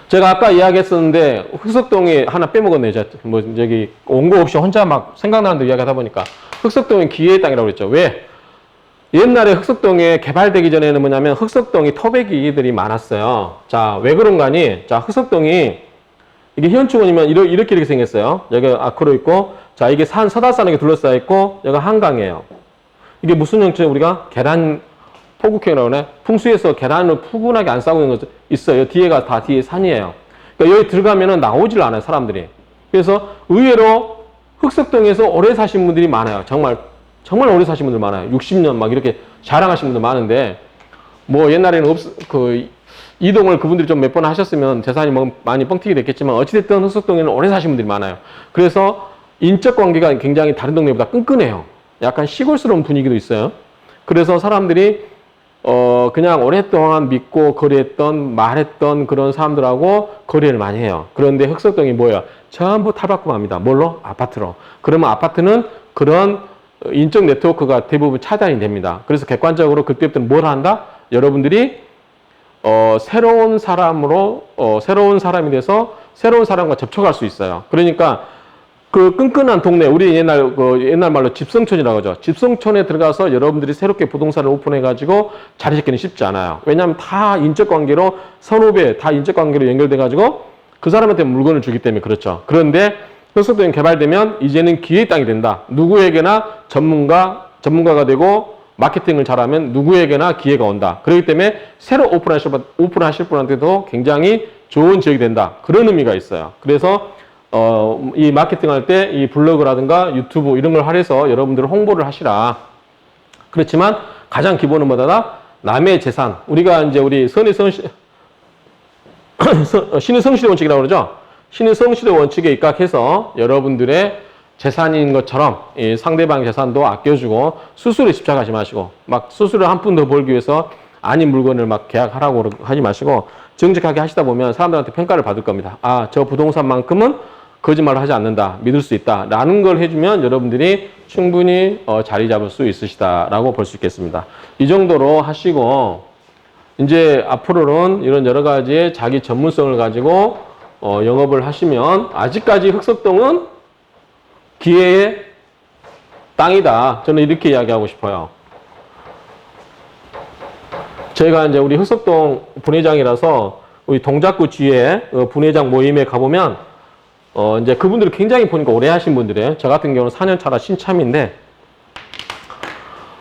제가 아까 이야기했었는데 흑석동에 하나 빼먹었네요. 저기 원고 없이 혼자 막 생각나는 데 이야기하다 보니까 흑석동이 기회의 땅이라고 그랬죠. 왜? 옛날에 흑석동에 개발되기 전에는 뭐냐면 흑석동이 토백이들이 많았어요. 자, 왜 그런가니? 자, 흑석동이 이게 현충원이면 이렇게 생겼어요. 여기 아크로 있고, 자, 이게 서다산에게 둘러싸여 있고, 여기가 한강이에요. 이게 무슨 형태죠? 우리가 계란 포국형이라고 하네. 풍수에서 계란을 푸근하게 안 싸고 있는 거 있어요. 뒤에가 다 뒤에 산이에요. 그러니까 여기 들어가면은 나오질 않아요, 사람들이. 그래서 의외로 흑석동에서 오래 사신 분들이 많아요. 정말 오래 사신 분들 많아요. 60년 막 이렇게 자랑하신 분들 많은데, 뭐 옛날에는 이동을 그분들이 좀 몇 번 하셨으면 재산이 많이 뻥튀기 됐겠지만 어찌됐든 흑석동에는 오래 사신 분들이 많아요. 그래서 인적 관계가 굉장히 다른 동네보다 끈끈해요. 약간 시골스러운 분위기도 있어요. 그래서 사람들이 그냥 오랫동안 믿고 거래했던 말했던 그런 사람들하고 거래를 많이 해요. 그런데 흑석동이 뭐예요? 전부 탈바꿈합니다. 뭘로? 아파트로. 그러면 아파트는 그런 인적 네트워크가 대부분 차단이 됩니다. 그래서 객관적으로 그때부터는 뭘 한다? 여러분들이 새로운 새로운 사람이 돼서 새로운 사람과 접촉할 수 있어요. 그러니까 그 끈끈한 동네, 우리 옛날 말로 집성촌이라고 하죠. 집성촌에 들어가서 여러분들이 새롭게 부동산을 오픈해가지고 자리 잡기는 쉽지 않아요. 왜냐하면 다 인적 관계로, 선후배 다 인적 관계로 연결돼가지고 그 사람한테 물건을 주기 때문에 그렇죠. 그런데 흑석동이 개발되면 이제는 기회의 땅이 된다. 누구에게나 전문가가 되고 마케팅을 잘하면 누구에게나 기회가 온다. 그렇기 때문에 새로 오픈하실 분한테도 굉장히 좋은 지역이 된다. 그런 의미가 있어요. 그래서 이 마케팅 할 때 이 블로그라든가 유튜브 이런 걸 할애해서 여러분들 홍보를 하시라. 그렇지만 가장 기본은 뭐다? 남의 재산. 우리가 이제 우리 신의 성실의 원칙이라고 그러죠. 신의 성실의 원칙에 입각해서 여러분들의 재산인 것처럼 이 상대방 재산도 아껴주고 수수료에 집착하지 마시고 막 수수료 한 푼 더 벌기 위해서 아닌 물건을 막 계약하라고 하지 마시고 정직하게 하시다 보면 사람들한테 평가를 받을 겁니다. 아, 저 부동산만큼은 거짓말을 하지 않는다. 믿을 수 있다. 라는 걸 해주면 여러분들이 충분히 자리 잡을 수 있으시다라고 볼 수 있겠습니다. 이 정도로 하시고 이제 앞으로는 이런 여러 가지의 자기 전문성을 가지고 영업을 하시면 아직까지 흑석동은 기회의 땅이다. 저는 이렇게 이야기하고 싶어요. 제가 이제 우리 흑석동 분회장이라서 우리 동작구 지회 분회장 모임에 가보면 이제 그분들이 굉장히 보니까 오래 하신 분들이에요. 저 같은 경우는 4년 차라 신참인데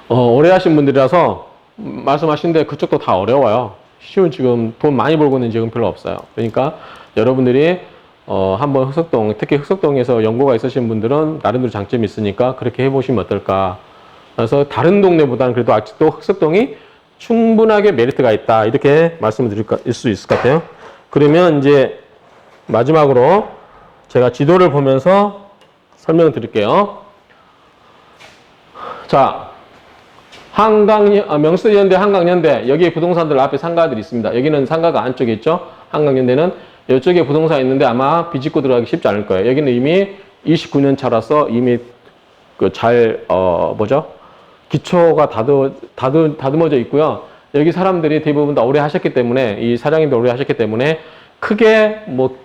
오래 하신 분들이라서 말씀하시는데 그쪽도 다 어려워요. 쉬운 지금 돈 많이 벌고 있는 지금 별로 없어요. 그러니까 여러분들이 한번 흑석동, 특히 흑석동에서 연고가 있으신 분들은 나름대로 장점이 있으니까 그렇게 해보시면 어떨까. 그래서 다른 동네보다는 그래도 아직도 흑석동이 충분하게 메리트가 있다. 이렇게 말씀을 드릴 수 있을 것 같아요. 그러면 이제 마지막으로 제가 지도를 보면서 설명을 드릴게요. 자, 명수현대, 한강연대, 여기에 부동산들 앞에 상가들이 있습니다. 여기는 상가가 안쪽에 있죠. 한강연대는 이쪽에 부동산이 있는데 아마 비집고 들어가기 쉽지 않을 거예요. 여기는 이미 29년 차라서 이미 기초가 다듬어져 있고요. 여기 사람들이 대부분 다 오래 하셨기 때문에, 이 사장님도 오래 하셨기 때문에 크게 뭐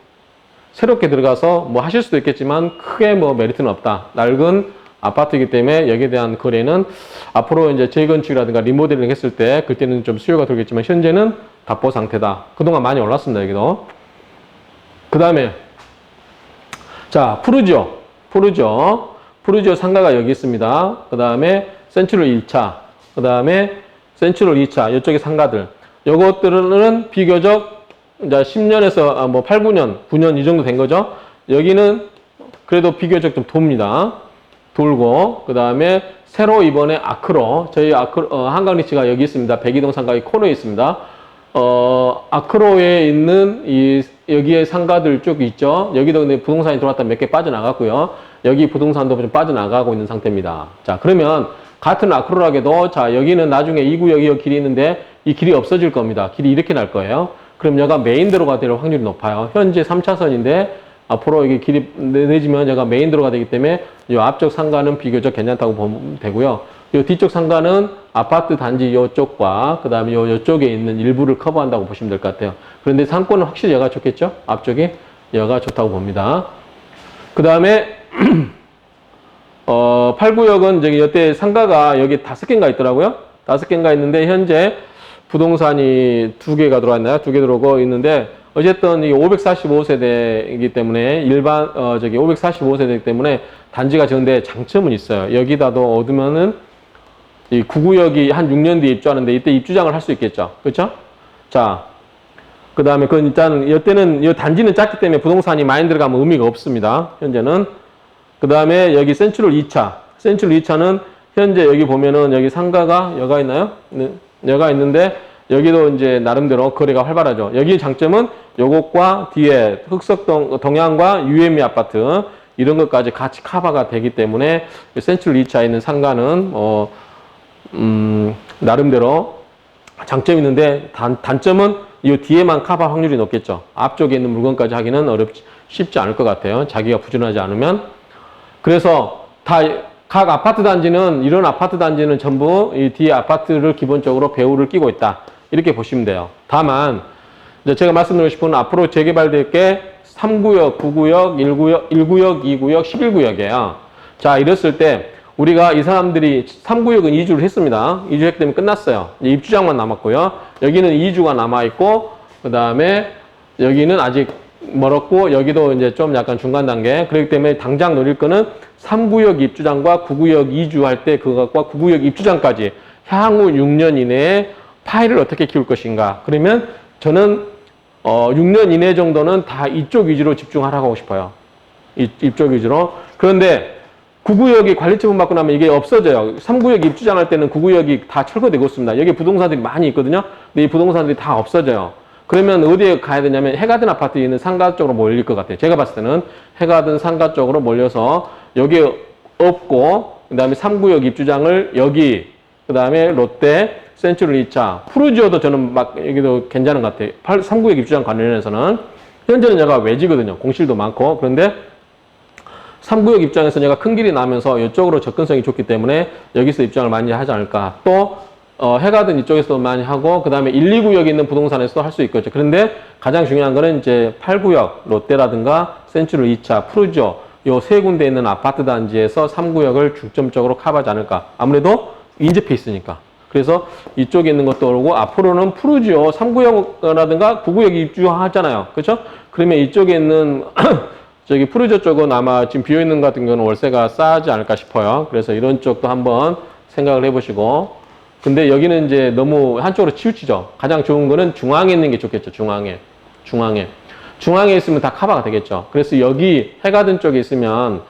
새롭게 들어가서 뭐 하실 수도 있겠지만 크게 뭐 메리트는 없다. 낡은 아파트이기 때문에 여기에 대한 거래는 앞으로 이제 재건축이라든가 리모델링 했을 때 그때는 좀 수요가 들겠지만 현재는 답보 상태다. 그동안 많이 올랐습니다. 여기도. 그 다음에 자, 푸르지오 상가가 여기 있습니다. 그 다음에 센츄럴 1차, 그 다음에 센츄럴 2차, 이쪽에 상가들. 요것들은 비교적 이제 10년에서 뭐 8, 9년, 9년 이 정도 된 거죠. 여기는 그래도 비교적 좀 돕니다. 돌고, 그 다음에 새로 이번에 아크로, 저희 한강리치가 여기 있습니다. 백이동 상가의 코너에 있습니다. 아크로에 있는 여기에 상가들 쭉 있죠. 여기도 근데 부동산이 들어왔다 몇 개 빠져나갔고요. 여기 부동산도 좀 빠져나가고 있는 상태입니다. 자, 그러면 같은 아크로라게도 자, 여기는 나중에 2구역이 길이 있는데 이 길이 없어질 겁니다. 길이 이렇게 날 거예요. 그럼 여기가 메인도로가 될 확률이 높아요. 현재 3차선인데 앞으로 이게 길이 내지면 여기가 메인도로가 되기 때문에 이 앞쪽 상가는 비교적 괜찮다고 보면 되고요. 이 뒤쪽 상가는 아파트 단지 이쪽과 그 다음에 이쪽에 있는 일부를 커버한다고 보시면 될 것 같아요. 그런데 상권은 확실히 여가 좋겠죠? 앞쪽이 여가 좋다고 봅니다. 그 다음에 8구역은 저기 여태 상가가 여기 5개인가 있더라고요. 5개인가 있는데 현재 부동산이 2개가 들어왔나요? 2개 들어오고 있는데 어쨌든 이 545세대이기 때문에 545세대이기 때문에 단지가 적은데 장점은 있어요. 여기다도 얻으면은 이 9구역이 한 6년 뒤에 입주하는데 이때 입주장을 할 수 있겠죠. 그렇죠? 자, 그 다음에 그건 일단 이때는 이 단지는 작기 때문에 부동산이 많이 들어가면 의미가 없습니다. 현재는. 그 다음에 여기 센츄럴 2차. 센츄럴 2차는 현재 여기 보면은 여기 상가가 여가 있나요? 네, 여가 있는데 여기도 이제 나름대로 거래가 활발하죠. 여기 장점은 요것과 뒤에 흑석동 동양과 UME 아파트 이런 것까지 같이 커버가 되기 때문에 센츄럴 2차에 있는 상가는 나름대로 장점이 있는데 단점은 이 뒤에만 커버 확률이 높겠죠. 앞쪽에 있는 물건까지 하기는 쉽지 않을 것 같아요. 자기가 부진하지 않으면. 그래서 각 아파트 단지는 이런 아파트 단지는 전부 이 뒤에 아파트를 기본적으로 배우를 끼고 있다. 이렇게 보시면 돼요. 다만 이제 제가 말씀드리고 싶은 앞으로 재개발될 게 3구역, 9구역, 1구역, 2구역, 11구역이에요. 자, 이랬을 때 우리가 이 사람들이 3구역은 이주를 했습니다. 이주했기 때문에 끝났어요. 이제 입주장만 남았고요. 여기는 2주가 남아있고 그 다음에 여기는 아직 멀었고 여기도 이제 좀 약간 중간 단계. 그렇기 때문에 당장 노릴 거는 3구역 입주장과 9구역 이주할 때 그것과 9구역 입주장까지 향후 6년 이내에 파일을 어떻게 키울 것인가. 그러면 저는 6년 이내 정도는 다 이쪽 위주로 집중하라고 하고 싶어요. 이쪽 위주로. 그런데 9구역이 관리처분 받고 나면 이게 없어져요. 3구역 입주장할 때는 9구역이 다 철거되고 있습니다. 여기 부동산들이 많이 있거든요. 근데 이 부동산들이 다 없어져요. 그러면 어디에 가야 되냐면 해가든 아파트에 있는 상가 쪽으로 몰릴 것 같아요. 제가 봤을 때는 해가든 상가 쪽으로 몰려서 여기에 없고 그 다음에 3구역 입주장을 여기 그 다음에 롯데 센츄럴 2차 푸르지오도 저는 막 여기도 괜찮은 것 같아요. 3구역 입주장 관련해서는 현재는 얘가 외지거든요. 공실도 많고. 그런데 3구역 입장에서 얘가 큰 길이 나면서 이쪽으로 접근성이 좋기 때문에 여기서 입장을 많이 하지 않을까. 또 해가든 이쪽에서도 많이 하고 그 다음에 1, 2구역에 있는 부동산에서도 할 수 있겠죠. 그런데 가장 중요한 거는 이제 8구역 롯데라든가 센츄럴 2차 푸르지오 요 세 군데 있는 아파트 단지에서 3구역을 중점적으로 커버하지 않을까. 아무래도 인접해 있으니까. 그래서 이쪽에 있는 것도 오르고 앞으로는 푸르지오 3구역이라든가 9구역이 입주하잖아요. 그렇죠? 그러면 이쪽에 있는 저기 푸르지오 쪽은 아마 지금 비어 있는 것 같은 경우는 월세가 싸지 않을까 싶어요. 그래서 이런 쪽도 한번 생각을 해보시고. 근데 여기는 이제 너무 한쪽으로 치우치죠. 가장 좋은 거는 중앙에 있는 게 좋겠죠. 중앙에 있으면 다 커버가 되겠죠. 그래서 여기 해가든 쪽에 있으면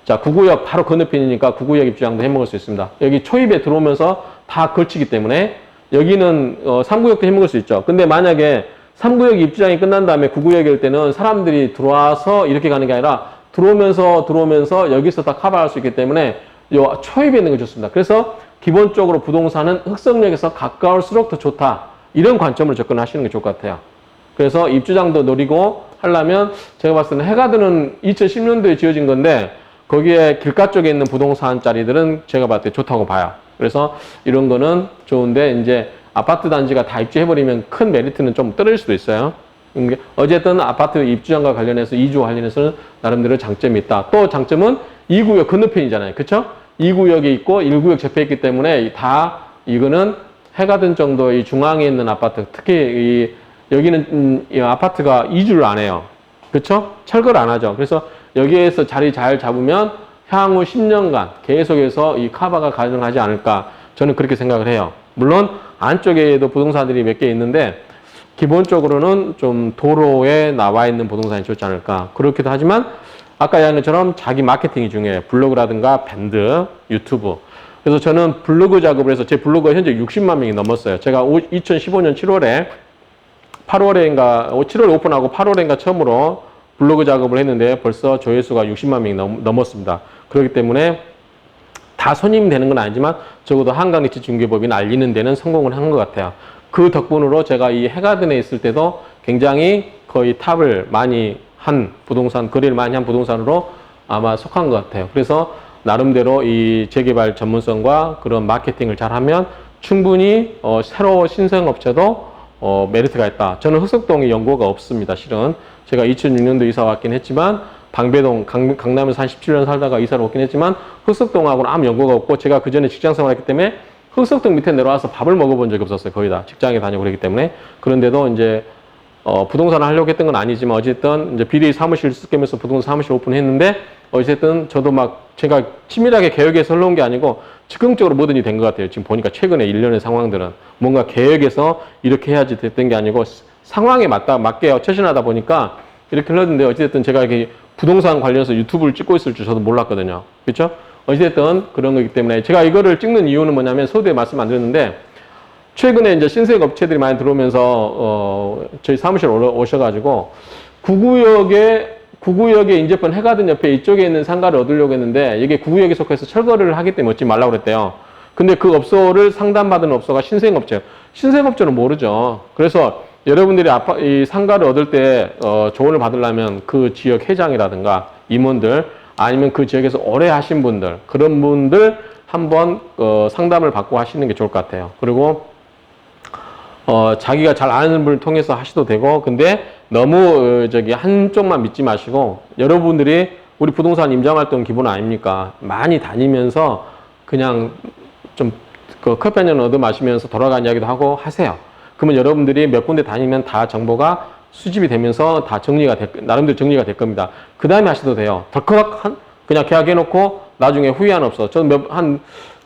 자, 9구역 바로 건너편이니까 9구역 입주장도 해먹을 수 있습니다. 여기 초입에 들어오면서 다 걸치기 때문에 여기는 3구역도 해먹을 수 있죠. 근데 만약에 3구역 입주장이 끝난 다음에 9구역일 때는 사람들이 들어와서 이렇게 가는 게 아니라 들어오면서 여기서 다 커버할 수 있기 때문에 요 초입에 있는 게 좋습니다. 그래서 기본적으로 부동산은 흑석역에서 가까울수록 더 좋다. 이런 관점으로 접근하시는 게 좋을 것 같아요. 그래서 입주장도 노리고 하려면 제가 봤을 때는 해가드는 2010년도에 지어진 건데 거기에 길가 쪽에 있는 부동산짜리들은 제가 봤을 때 좋다고 봐요. 그래서 이런 거는 좋은데 이제 아파트 단지가 다 입주해버리면 큰 메리트는 좀 떨어질 수도 있어요. 어쨌든 아파트 입주장과 관련해서 이주와 관련해서는 나름대로 장점이 있다. 또 장점은 2구역 건너편이잖아요. 그쵸? 2구역이 있고 1구역 접해 있기 때문에 다 이거는 해가든 정도의 중앙에 있는 아파트, 특히 여기는 이 아파트가 이주를 안 해요. 그쵸? 철거를 안 하죠. 그래서 여기에서 자리 잘 잡으면 향후 10년간 계속해서 이 커버가 가능하지 않을까 저는 그렇게 생각을 해요. 물론 안쪽에도 부동산들이 몇 개 있는데 기본적으로는 좀 도로에 나와 있는 부동산이 좋지 않을까 그렇기도 하지만 아까 이야기한 것처럼 자기 마케팅이 중요해요. 블로그라든가 밴드, 유튜브. 그래서 저는 블로그 작업을 해서 제 블로그가 현재 60만 명이 넘었어요. 제가 2015년 7월에 오픈하고 8월인가 처음으로 블로그 작업을 했는데 벌써 조회수가 60만 명이 넘었습니다. 그렇기 때문에 다 손님이 되는 건 아니지만 적어도 한강리치 중개법인 알리는 데는 성공을 한 것 같아요. 그 덕분으로 제가 이 해가든에 있을 때도 굉장히 거의 탑을 많이 한 부동산, 거래를 많이 한 부동산으로 아마 속한 것 같아요. 그래서 나름대로 이 재개발 전문성과 그런 마케팅을 잘하면 충분히 새로 신생업체도 메리트가 있다. 저는 흑석동에 연고가 없습니다. 실은 제가 2006년도 이사 왔긴 했지만 방배동 강남에서 한 17년 살다가 이사를 왔긴 했지만 흑석동하고는 아무 연고가 없고 제가 그 전에 직장 생활했기 때문에 흑석동 밑에 내려와서 밥을 먹어본 적이 없었어요. 거의 다 직장에 다니고 그랬기 때문에. 그런데도 이제 부동산을 하려고 했던 건 아니지만 어쨌든 이제 비대위 사무실 쓰면서 부동산 사무실 오픈했는데 어쨌든 저도 막 제가 치밀하게 계획해서 흘러온 게 아니고 즉흥적으로 뭐든지 된 것 같아요. 지금 보니까 최근에 일련의 상황들은 뭔가 계획해서 이렇게 해야지 됐던 게 아니고 상황에 맞게 처신하다 보니까 이렇게 흘렀는데 어쨌든 제가 이렇게 부동산 관련해서 유튜브를 찍고 있을 줄 저도 몰랐거든요. 그렇죠? 어쨌든 그런 거기 때문에 제가 이거를 찍는 이유는 뭐냐면 서두에 말씀 안 드렸는데 최근에 이제 신세계 업체들이 많이 들어오면서 저희 사무실 오셔가지고 9구역에 인접한 해가든 옆에 이쪽에 있는 상가를 얻으려고 했는데 이게 9구역에 속해서 철거를 하기 때문에 얻지 말라고 그랬대요. 근데 그 업소를 상담받은 업소가 신생업체예요. 신생업체는 모르죠. 그래서 여러분들이 이 상가를 얻을 때 조언을 받으려면 그 지역 회장이라든가 임원들 아니면 그 지역에서 오래 하신 분들 그런 분들 한번 상담을 받고 하시는 게 좋을 것 같아요. 그리고 자기가 잘 아는 분을 통해서 하셔도 되고 근데 너무 한쪽만 믿지 마시고 여러분들이 우리 부동산 임장활동 기본 아닙니까? 많이 다니면서 그냥 좀 커피 한잔 얻어 마시면서 돌아가는 이야기도 하고 하세요. 그러면 여러분들이 몇 군데 다니면 다 정보가 수집이 되면서 다 나름대로 정리가 될 겁니다. 그 다음에 하셔도 돼요. 덜컥 그냥 계약해놓고 나중에 후회한 없어. 저는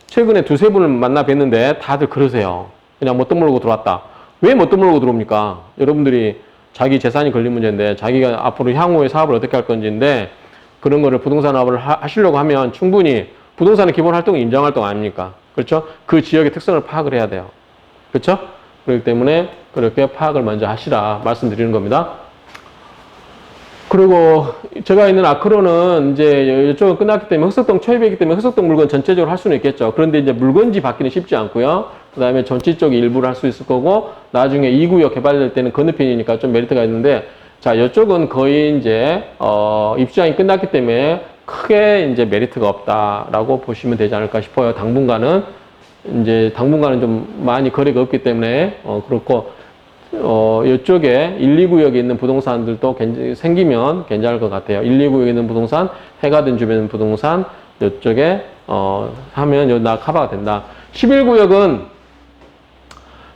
최근에 두세 분을 만나 뵀는데 다들 그러세요. 그냥 뭣도 모르고 들어왔다. 왜 뭣도 모르고 들어옵니까? 여러분들이 자기 재산이 걸린 문제인데 자기가 앞으로 향후에 사업을 어떻게 할 건지인데 그런 거를 부동산 사업을 하시려고 하면 충분히 부동산의 기본 활동이 임장활동 아닙니까? 그렇죠? 그 지역의 특성을 파악을 해야 돼요. 그렇죠? 그렇기 때문에 그렇게 파악을 먼저 하시라 말씀드리는 겁니다. 그리고 제가 있는 아크로는 이제 이쪽은 끝났기 때문에 흑석동 초입이기 때문에 흑석동 물건 전체적으로 할 수는 있겠죠. 그런데 이제 물건지 받기는 쉽지 않고요. 그 다음에 전체 쪽 일부를 할 수 있을 거고 나중에 2구역 개발될 때는 건너편이니까 좀 메리트가 있는데 자 이쪽은 거의 이제 입주장이 끝났기 때문에 크게 이제 메리트가 없다라고 보시면 되지 않을까 싶어요. 당분간은 좀 많이 거래가 없기 때문에 그렇고 이쪽에 1, 2구역에 있는 부동산들도 생기면 괜찮을 것 같아요. 1, 2구역에 있는 부동산, 해가든 주변 부동산, 이쪽에, 하면 나 커버가 된다. 11구역은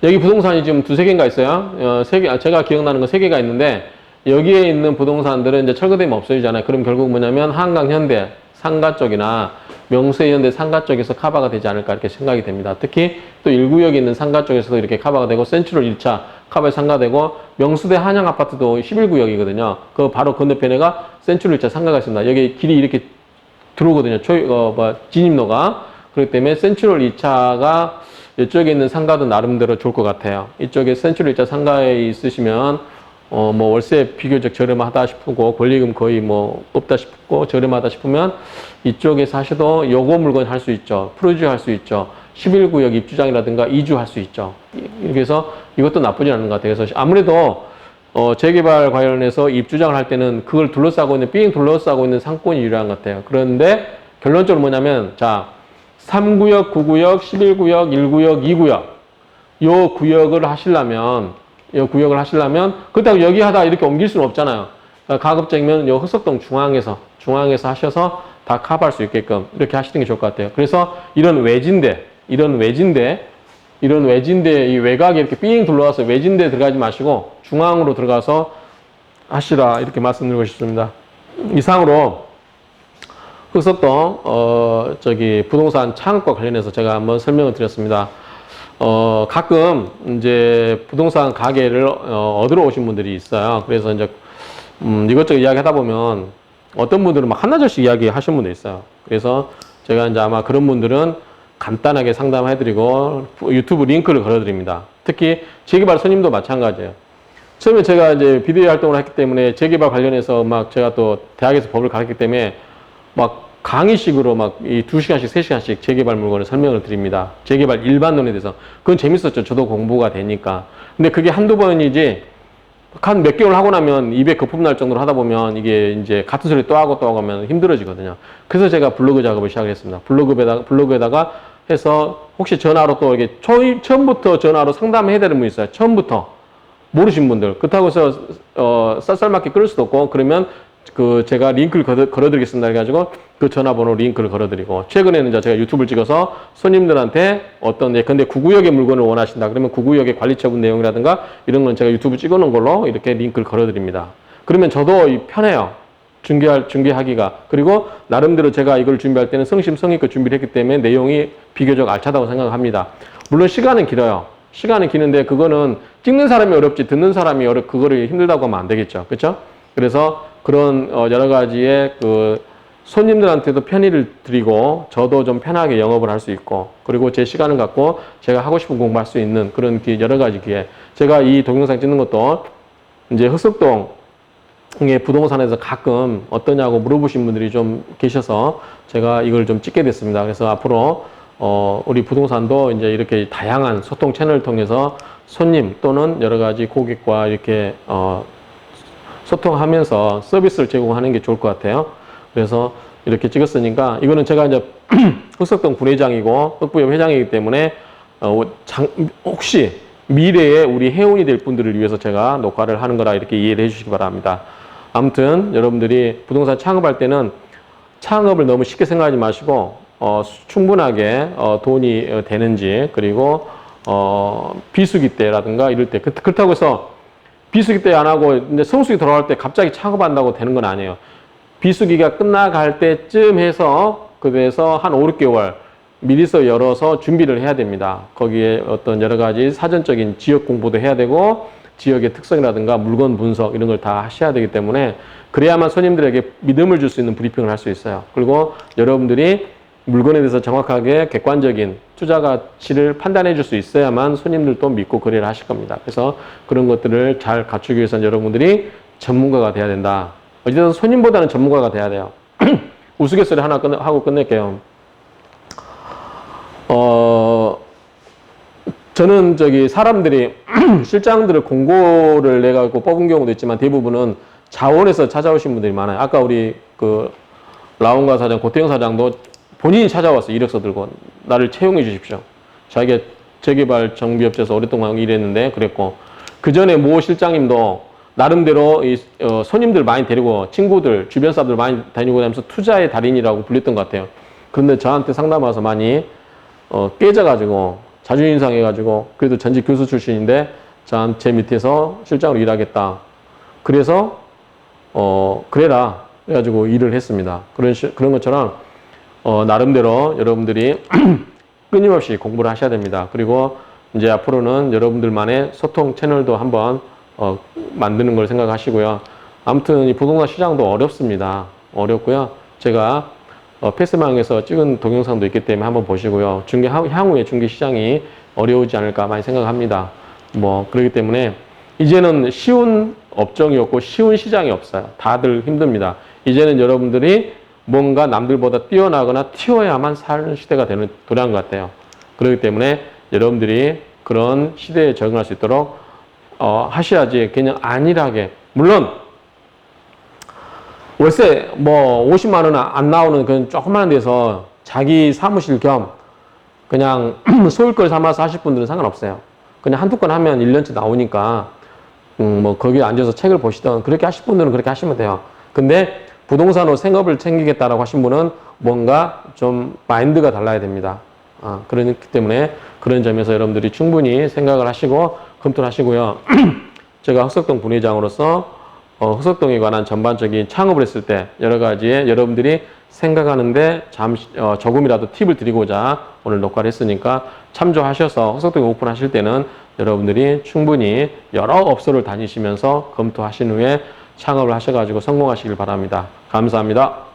여기 부동산이 지금 두세 개인가 있어요. 제가 기억나는 건 세 개가 있는데, 여기에 있는 부동산들은 이제 철거되면 없어지잖아요. 그럼 결국 뭐냐면 한강 현대 상가 쪽이나 명수의 현대 상가 쪽에서 커버가 되지 않을까 이렇게 생각이 됩니다. 특히 또 1구역에 있는 상가 쪽에서도 이렇게 커버가 되고, 센트럴 1차 커버에 상가되고, 명수대 한양 아파트도 11구역이거든요. 그 바로 건너편에가 센트럴 1차 상가가 있습니다. 여기 길이 이렇게 들어오거든요. 진입로가. 그렇기 때문에 센트럴 2차가 이쪽에 있는 상가도 나름대로 좋을 것 같아요. 이쪽에 센트럴 1차 상가에 있으시면 뭐 월세 비교적 저렴하다 싶고 권리금 거의 뭐 없다 싶고 저렴하다 싶으면 이쪽에 사셔도 요거 물건 할 수 있죠. 프로듀 할 수 있죠. 11구역 입주장이라든가 이주할 수 있죠. 이렇게 해서 이것도 나쁘지 않은 것 같아요. 그래서 아무래도 재개발 관련해서 입주장을 할 때는 그걸 둘러싸고 있는 삥 둘러싸고 있는 상권이 유리한 것 같아요. 그런데 결론적으로 뭐냐면 자 3구역, 9구역, 11구역, 1구역, 2구역 요 구역을 하시려면 그렇다고 여기 하다 이렇게 옮길 수는 없잖아요. 가급적이면 요 흑석동 중앙에서 하셔서 다 커버할 수 있게끔 이렇게 하시는 게 좋을 것 같아요. 그래서 이런 외진데 이 외곽에 이렇게 삥 둘러와서 외진데 들어가지 마시고 중앙으로 들어가서 하시라 이렇게 말씀드리고 싶습니다. 이상으로 흑석동 부동산 창업과 관련해서 제가 한번 설명을 드렸습니다. 가끔 이제 부동산 가게를 얻으러 오신 분들이 있어요. 그래서 이제 이것저것 이야기 하다 보면 어떤 분들은 막 한나절씩 이야기 하시는 분도 있어요. 그래서 제가 이제 아마 그런 분들은 간단하게 상담해드리고 유튜브 링크를 걸어드립니다. 특히 재개발 손님도 마찬가지예요. 처음에 제가 이제 비대위 활동을 했기 때문에 재개발 관련해서 막 제가 또 대학에서 법을 가르쳤기 때문에 막 강의식으로 막 이 2시간씩, 3시간씩 재개발 물건을 설명을 드립니다. 재개발 일반론에 대해서. 그건 재밌었죠. 저도 공부가 되니까. 근데 그게 한두 번이지, 한 몇 개월 하고 나면 입에 거품 날 정도로 하다 보면 이게 이제 같은 소리 또 하고 하면 힘들어지거든요. 그래서 제가 블로그 작업을 시작을 했습니다. 블로그에다가 해서 혹시 전화로 또 이렇게 처음부터 전화로 상담해야 되는 분 있어요. 처음부터. 모르신 분들. 그렇다고 해서, 쌀쌀맞게 끌을 수도 없고, 그러면 제가 링크를 걸어드리겠습니다. 해가지고 그 전화번호 링크를 걸어드리고, 최근에는 이제 제가 유튜브를 찍어서 손님들한테 근데 9구역의 물건을 원하신다. 그러면 9구역의 관리처분 내용이라든가 이런 건 제가 유튜브 찍어 놓은 걸로 이렇게 링크를 걸어드립니다. 그러면 저도 편해요. 중개하기가. 그리고 나름대로 제가 이걸 준비할 때는 성심성의껏 준비를 했기 때문에 내용이 비교적 알차다고 생각합니다. 물론 시간은 길어요. 시간은 기는데 그거는 찍는 사람이 어렵지 듣는 사람이 그거를 힘들다고 하면 안 되겠죠. 그렇죠? 그래서 그런 여러 가지의 손님들한테도 편의를 드리고 저도 좀 편하게 영업을 할 수 있고 그리고 제 시간을 갖고 제가 하고 싶은 공부할 수 있는 그런 여러 가지 기회. 제가 이 동영상 찍는 것도 이제 흑석동의 부동산에서 가끔 어떠냐고 물어보신 분들이 좀 계셔서 제가 이걸 좀 찍게 됐습니다. 그래서 앞으로 우리 부동산도 이제 이렇게 다양한 소통 채널을 통해서 손님 또는 여러 가지 고객과 이렇게 소통하면서 서비스를 제공하는 게 좋을 것 같아요. 그래서 이렇게 찍었으니까 이거는 제가 이제 흑석동 분회장이고 흑부협 회장이기 때문에 혹시 미래에 우리 회원이 될 분들을 위해서 제가 녹화를 하는 거라 이렇게 이해를 해주시기 바랍니다. 아무튼 여러분들이 부동산 창업할 때는 창업을 너무 쉽게 생각하지 마시고 충분하게 돈이 되는지 그리고 비수기 때라든가 이럴 때 그렇다고 해서 비수기 때 안 하고 이제 성수기 돌아갈 때 갑자기 창업한다고 되는 건 아니에요. 비수기가 끝나갈 때쯤 해서 그래서 한 5, 6개월 미리서 열어서 준비를 해야 됩니다. 거기에 어떤 여러 가지 사전적인 지역 공부도 해야 되고 지역의 특성이라든가 물건 분석 이런 걸 다 하셔야 되기 때문에 그래야만 손님들에게 믿음을 줄 수 있는 브리핑을 할 수 있어요. 그리고 여러분들이 물건에 대해서 정확하게 객관적인 투자 가치를 판단해 줄 수 있어야만 손님들도 믿고 거래를 하실 겁니다. 그래서 그런 것들을 잘 갖추기 위해서는 여러분들이 전문가가 돼야 된다. 어쨌든 손님보다는 전문가가 돼야 돼요. 우스갯소리 하나 하고 끝낼게요. 저는 사람들이 실장들을 공고를 내가지고 뽑은 경우도 있지만 대부분은 자원에서 찾아오신 분들이 많아요. 아까 우리 라온가 사장, 고태영 사장도 본인이 찾아와서 이력서 들고 나를 채용해 주십시오. 자기가 재개발 정비업체에서 오랫동안 일했는데 그랬고 그 전에 모 실장님도 나름대로 손님들 많이 데리고 친구들, 주변 사람들 많이 다니고 다니면서 투자의 달인이라고 불렸던 것 같아요. 그런데 저한테 상담 와서 많이 깨져가지고 자존심 상해가지고 그래도 전직 교수 출신인데 제 밑에서 실장으로 일하겠다. 그래서 그래라. 그래가지고 일을 했습니다. 그런 것처럼 나름대로 여러분들이 끊임없이 공부를 하셔야 됩니다. 그리고 이제 앞으로는 여러분들만의 소통 채널도 한번 만드는 걸 생각하시고요. 아무튼 이 부동산 시장도 어렵습니다. 어렵고요. 제가 패스망에서 찍은 동영상도 있기 때문에 한번 보시고요. 향후에 중개 시장이 어려우지 않을까 많이 생각합니다. 그렇기 때문에 이제는 쉬운 업종이 없고 쉬운 시장이 없어요. 다들 힘듭니다. 이제는 여러분들이 뭔가 남들보다 뛰어나거나 튀어야만 사는 시대가 도래한 것 같아요. 그렇기 때문에 여러분들이 그런 시대에 적응할 수 있도록 하셔야지 그냥 안일하게, 물론 월세 50만 원 안 나오는 그런 조그마한 데서 자기 사무실 겸 그냥 소일걸 삼아서 하실 분들은 상관없어요. 그냥 한두 건 하면 1년치 나오니까 거기에 앉아서 책을 보시던 그렇게 하실 분들은 그렇게 하시면 돼요. 근데 부동산으로 생업을 챙기겠다라고 하신 분은 뭔가 좀 마인드가 달라야 됩니다. 그렇기 때문에 그런 점에서 여러분들이 충분히 생각을 하시고 검토를 하시고요. 제가 흑석동 분회장으로서 흑석동에 관한 전반적인 창업을 했을 때 여러 가지의 여러분들이 생각하는데 조금이라도 팁을 드리고자 오늘 녹화를 했으니까 참조하셔서 흑석동에 오픈하실 때는 여러분들이 충분히 여러 업소를 다니시면서 검토하신 후에 창업을 하셔가지고 성공하시길 바랍니다. 감사합니다.